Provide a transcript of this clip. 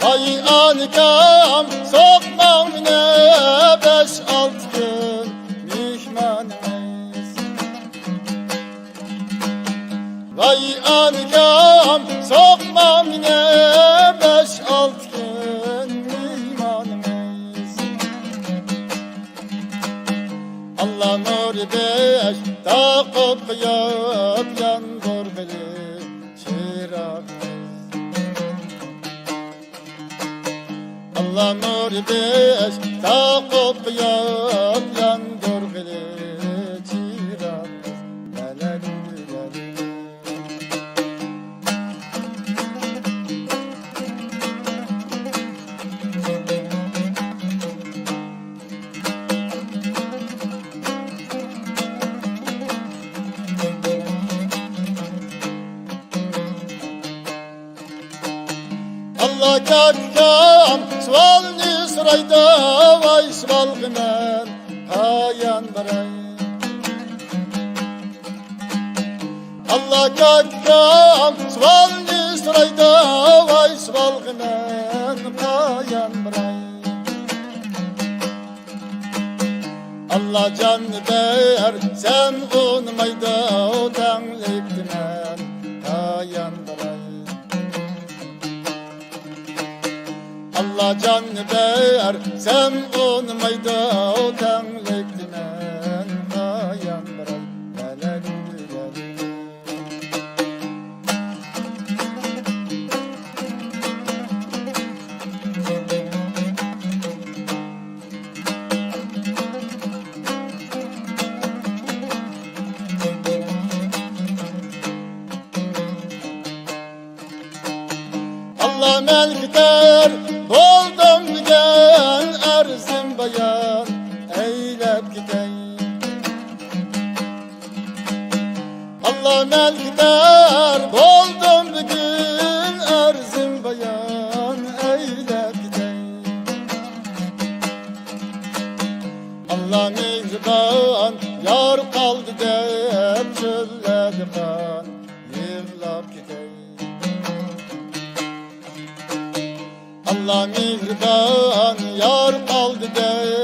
Vay ankam sokmam ne 5-6 gün mihmanımız. Vay ankam sokmam ne 5-6 gün mihmanımız. Allah nur beş takıp yap yandır beni çırağımız. Allah nur beş takıp yap yandır beni çırağımız. Allah kakkam svalni sırayda vay svalgımen hayan baray. Allah kakkam svalni sırayda vay svalgımen hayan baray. Allah can ber sen unmayda otanlıkmen hayan baray. Allah can ber sen unmayda otanlıkmen hayan baray. Allah melkter buldum gel erzim bayan eylep gideyim. Allah melkter buldum bugün erzim bayan eylep gideyim. Allah mihriban yar kaldı dep çölledi kan yığlap gideyim. Allah mihriban yar kaldı de